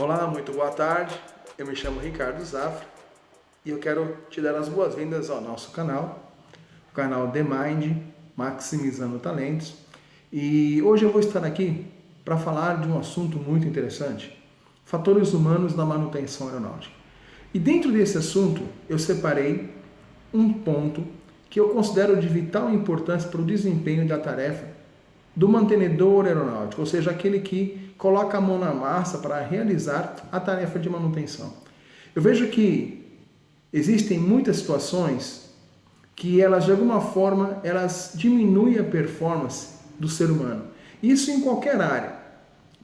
Olá, muito boa tarde. Eu me chamo Ricardo Zafra e eu quero te dar as boas-vindas ao nosso canal, o canal The Mind, Maximizando Talentos. E hoje eu vou estar aqui para falar de um assunto muito interessante, fatores humanos na manutenção aeronáutica. E dentro desse assunto eu separei um ponto que eu considero de vital importância para o desempenho da tarefa do mantenedor aeronáutico, ou seja, aquele que coloca a mão na massa para realizar a tarefa de manutenção. Eu vejo que existem muitas situações que elas, de alguma forma, elas diminuem a performance do ser humano. Isso em qualquer área.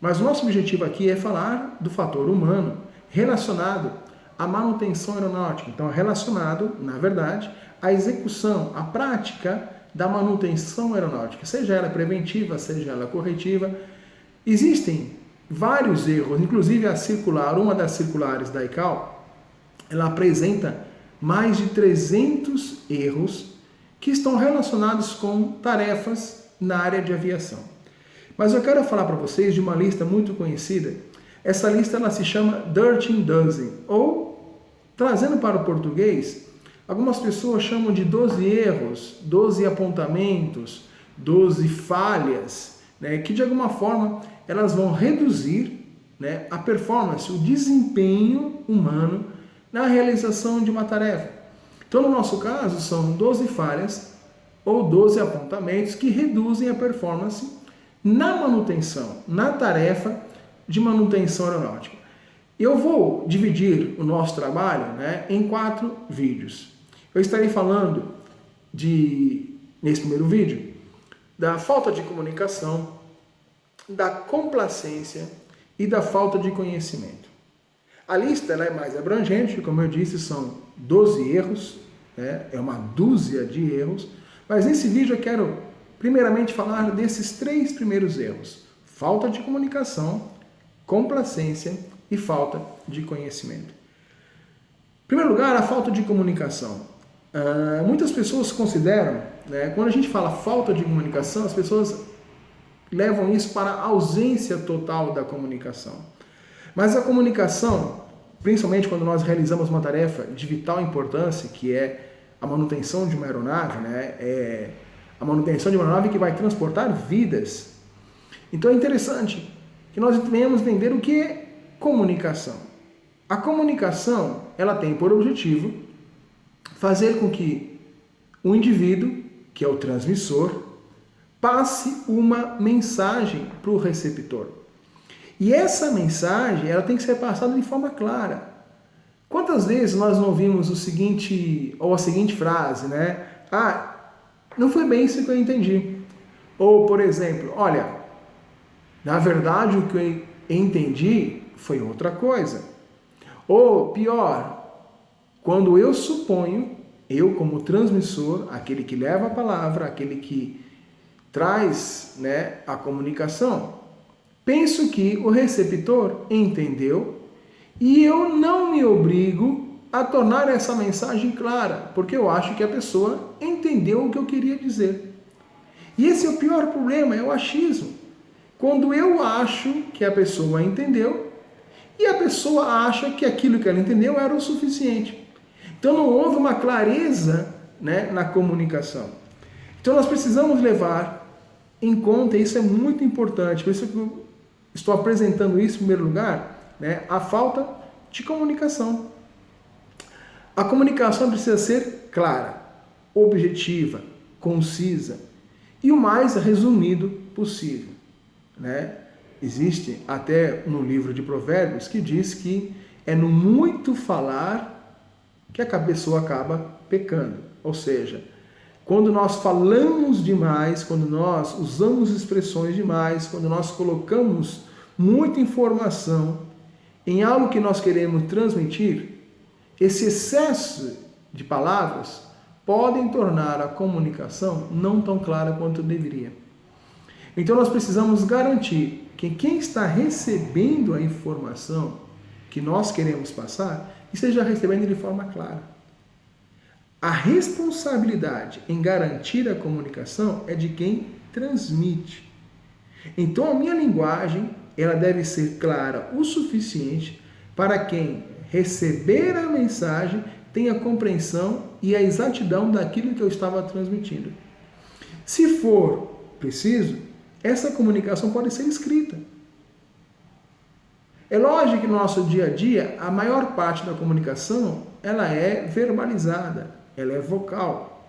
Mas o nosso objetivo aqui é falar do fator humano relacionado à manutenção aeronáutica. Então, relacionado, na verdade, à execução, à prática da manutenção aeronáutica, seja ela preventiva, seja ela corretiva. Existem vários erros, inclusive a circular, uma das circulares da ICAO, ela apresenta mais de 300 erros que estão relacionados com tarefas na área de aviação. Mas eu quero falar para vocês de uma lista muito conhecida. Essa lista ela se chama Dirty Dozen, ou, trazendo para o português, algumas pessoas chamam de 12 erros, 12 apontamentos, 12 falhas, que de alguma forma elas vão reduzir a performance, o desempenho humano na realização de uma tarefa. Então, no nosso caso, são 12 falhas ou 12 apontamentos que reduzem a performance na manutenção, na tarefa de manutenção aeronáutica. Eu vou dividir o nosso trabalho em 4 vídeos. Eu estarei falando, nesse primeiro vídeo, da falta de comunicação, da complacência e da falta de conhecimento. A lista ela é mais abrangente, como eu disse, são 12 erros, é uma dúzia de erros, mas nesse vídeo eu quero primeiramente falar desses 3 primeiros erros: falta de comunicação, complacência e falta de conhecimento. Em primeiro lugar, a falta de comunicação. Muitas pessoas consideram, quando a gente fala falta de comunicação, as pessoas levam isso para a ausência total da comunicação. Mas a comunicação, principalmente quando nós realizamos uma tarefa de vital importância, que é a manutenção de uma aeronave, é a manutenção de uma aeronave que vai transportar vidas. Então é interessante que nós venhamos entender o que é comunicação. A comunicação, ela tem por objetivo fazer com que o indivíduo, que é o transmissor, passe uma mensagem para o receptor. E essa mensagem ela tem que ser passada de forma clara. Quantas vezes nós não ouvimos a seguinte frase, não foi bem isso que eu entendi. Ou, por exemplo, olha, na verdade o que eu entendi foi outra coisa. Ou, pior, quando eu suponho, eu como transmissor, aquele que leva a palavra, aquele que traz a comunicação, penso que o receptor entendeu e eu não me obrigo a tornar essa mensagem clara, porque eu acho que a pessoa entendeu o que eu queria dizer. E esse é o pior problema, é o achismo. Quando eu acho que a pessoa entendeu e a pessoa acha que aquilo que ela entendeu era o suficiente. Então não houve uma clareza na comunicação. Então nós precisamos levar em conta, isso é muito importante, por isso que eu estou apresentando isso em primeiro lugar, a falta de comunicação. A comunicação precisa ser clara, objetiva, concisa e o mais resumido possível. Existe até no livro de Provérbios que diz que é no muito falar que a pessoa acaba pecando. Ou seja, quando nós falamos demais, quando nós usamos expressões demais, quando nós colocamos muita informação em algo que nós queremos transmitir, esse excesso de palavras podem tornar a comunicação não tão clara quanto deveria. Então nós precisamos garantir que quem está recebendo a informação que nós queremos passar esteja recebendo de forma clara. A responsabilidade em garantir a comunicação é de quem transmite. Então a minha linguagem, ela deve ser clara o suficiente para quem receber a mensagem tenha compreensão e a exatidão daquilo que eu estava transmitindo. Se for preciso, essa comunicação pode ser escrita. É lógico que no nosso dia a dia, a maior parte da comunicação, ela é verbalizada, ela é vocal.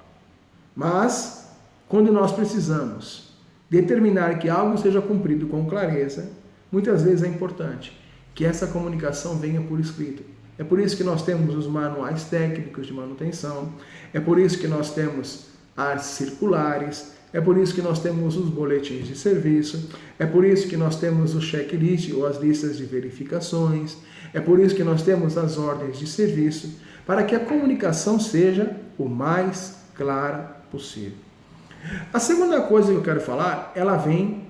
Mas, quando nós precisamos determinar que algo seja cumprido com clareza, muitas vezes é importante que essa comunicação venha por escrito. É por isso que nós temos os manuais técnicos de manutenção, é por isso que nós temos as circulares, é por isso que nós temos os boletins de serviço, é por isso que nós temos o checklist ou as listas de verificações, é por isso que nós temos as ordens de serviço, para que a comunicação seja o mais clara possível. A segunda coisa que eu quero falar, ela vem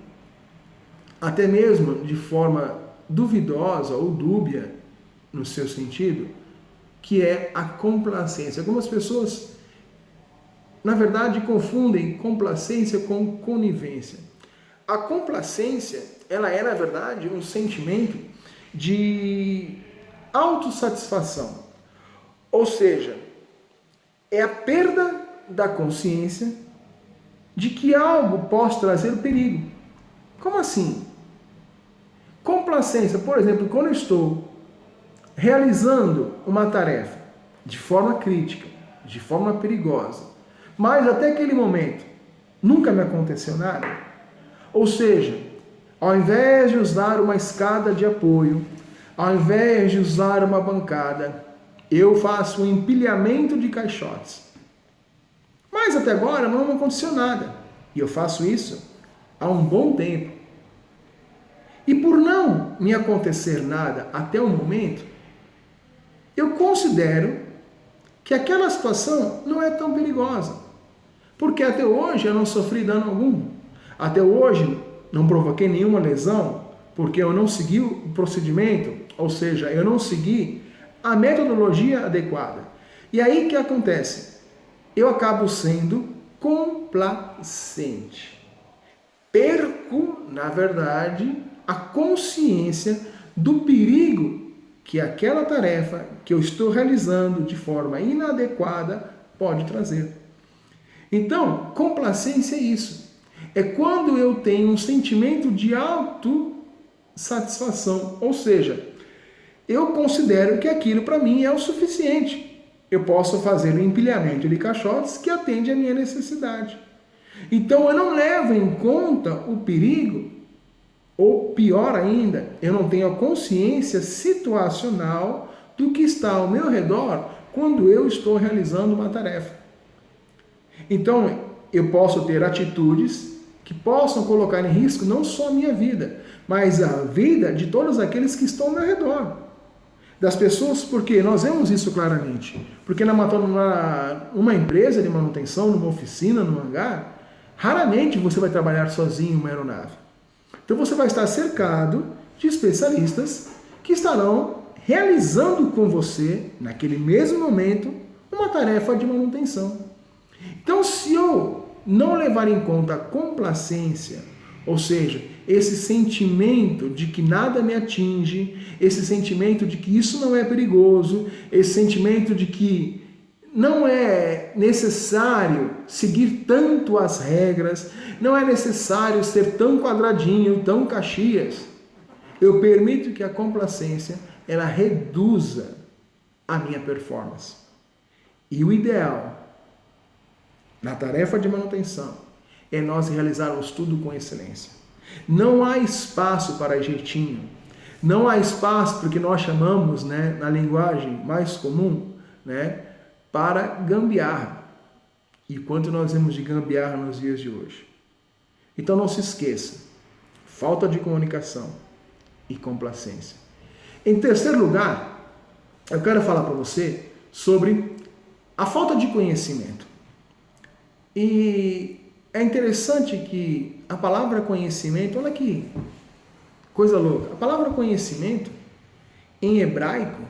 até mesmo de forma duvidosa ou dúbia no seu sentido, que é a complacência. Algumas pessoas, na verdade, confundem complacência com conivência. A complacência, ela é, na verdade, um sentimento de autossatisfação. Ou seja, é a perda da consciência de que algo pode trazer perigo. Como assim? Complacência, por exemplo, quando eu estou realizando uma tarefa de forma crítica, de forma perigosa, mas até aquele momento nunca me aconteceu nada. Ou seja, ao invés de usar uma escada de apoio, ao invés de usar uma bancada, eu faço um empilhamento de caixotes. Mas até agora não aconteceu nada. E eu faço isso há um bom tempo. E por não me acontecer nada até o momento, eu considero que aquela situação não é tão perigosa. Porque até hoje eu não sofri dano algum. Até hoje não provoquei nenhuma lesão, porque eu não segui o procedimento, ou seja, eu não segui a metodologia adequada. E aí o que acontece? Eu acabo sendo complacente. Perco, na verdade, a consciência do perigo que aquela tarefa que eu estou realizando de forma inadequada pode trazer. Então, complacência é isso. É quando eu tenho um sentimento de autossatisfação, ou seja, eu considero que aquilo para mim é o suficiente. Eu posso fazer um empilhamento de caixotes que atende à minha necessidade. Então eu não levo em conta o perigo, ou pior ainda, eu não tenho a consciência situacional do que está ao meu redor quando eu estou realizando uma tarefa. Então eu posso ter atitudes que possam colocar em risco não só a minha vida, mas a vida de todos aqueles que estão ao meu redor. Das pessoas, porque nós vemos isso claramente. Porque numa empresa de manutenção, numa oficina, num hangar, raramente você vai trabalhar sozinho em uma aeronave. Então você vai estar cercado de especialistas que estarão realizando com você, naquele mesmo momento, uma tarefa de manutenção. Então, se eu não levar em conta a complacência, ou seja, esse sentimento de que nada me atinge, esse sentimento de que isso não é perigoso, esse sentimento de que não é necessário seguir tanto as regras, não é necessário ser tão quadradinho, tão Caxias, eu permito que a complacência ela reduza a minha performance. E o ideal na tarefa de manutenção é nós realizarmos tudo com excelência. Não há espaço para jeitinho. Não há espaço para o que nós chamamos, na linguagem mais comum, para gambiarra. E quanto nós vemos de gambiarra nos dias de hoje. Então não se esqueça, falta de comunicação e complacência. Em terceiro lugar, eu quero falar para você sobre a falta de conhecimento. E é interessante que a palavra conhecimento, olha que coisa louca, a palavra conhecimento em hebraico,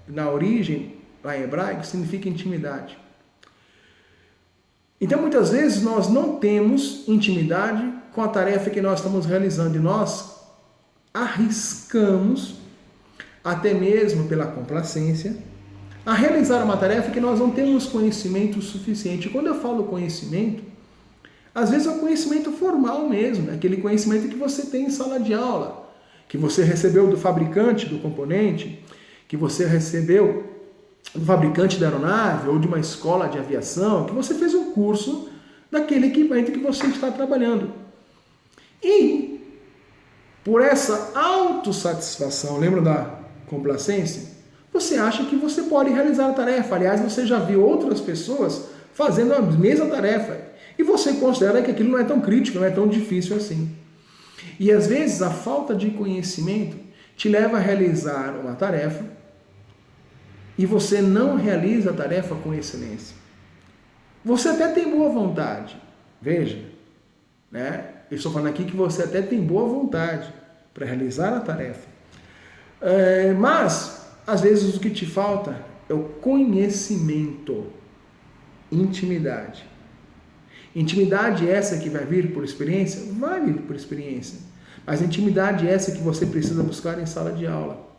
na origem lá em hebraico, significa intimidade. Então muitas vezes nós não temos intimidade com a tarefa que nós estamos realizando e nós arriscamos, até mesmo pela complacência, a realizar uma tarefa que nós não temos conhecimento suficiente. Quando eu falo conhecimento, às vezes é o conhecimento formal mesmo, aquele conhecimento que você tem em sala de aula, que você recebeu do fabricante do componente, que você recebeu do fabricante da aeronave ou de uma escola de aviação, que você fez um curso daquele equipamento que você está trabalhando. E por essa autossatisfação, lembra da complacência? Você acha que você pode realizar a tarefa. Aliás, você já viu outras pessoas fazendo a mesma tarefa. E você considera que aquilo não é tão crítico, não é tão difícil assim. E às vezes a falta de conhecimento te leva a realizar uma tarefa e você não realiza a tarefa com excelência. Você até tem boa vontade. Veja, né? Eu estou falando aqui que você até tem boa vontade para realizar a tarefa. Mas, às vezes, o que te falta é o conhecimento, intimidade. Intimidade essa que vai vir por experiência? Vai vir por experiência. Mas intimidade essa que você precisa buscar em sala de aula.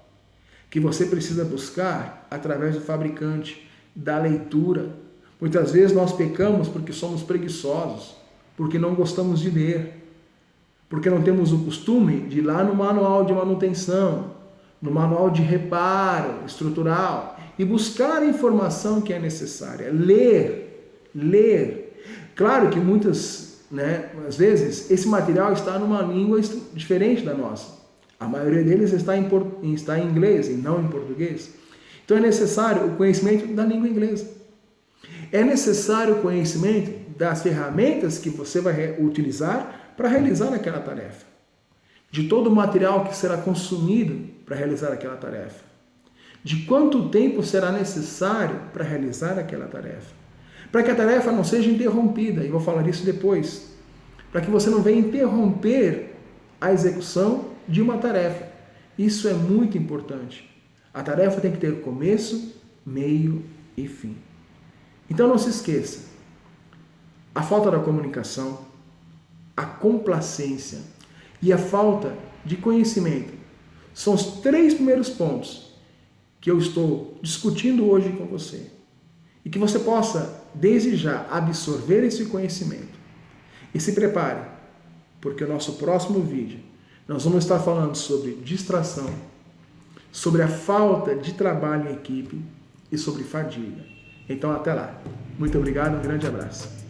Que você precisa buscar através do fabricante, da leitura. Muitas vezes nós pecamos porque somos preguiçosos, porque não gostamos de ler, porque não temos o costume de ir lá no manual de manutenção, no manual de reparo estrutural e buscar a informação que é necessária. Ler. Claro que às vezes, esse material está numa língua diferente da nossa. A maioria deles está em inglês e não em português. Então é necessário o conhecimento da língua inglesa. É necessário o conhecimento das ferramentas que você vai utilizar para realizar aquela tarefa. De todo o material que será consumido para realizar aquela tarefa. De quanto tempo será necessário para realizar aquela tarefa. Para que a tarefa não seja interrompida, e vou falar disso depois. Para que você não venha interromper a execução de uma tarefa. Isso é muito importante. A tarefa tem que ter começo, meio e fim. Então não se esqueça, a falta da comunicação, a complacência e a falta de conhecimento são os 3 primeiros pontos que eu estou discutindo hoje com você. E que você possa, desde já, absorver esse conhecimento. E se prepare, porque o nosso próximo vídeo nós vamos estar falando sobre distração, sobre a falta de trabalho em equipe e sobre fadiga. Então até lá. Muito obrigado, um grande abraço.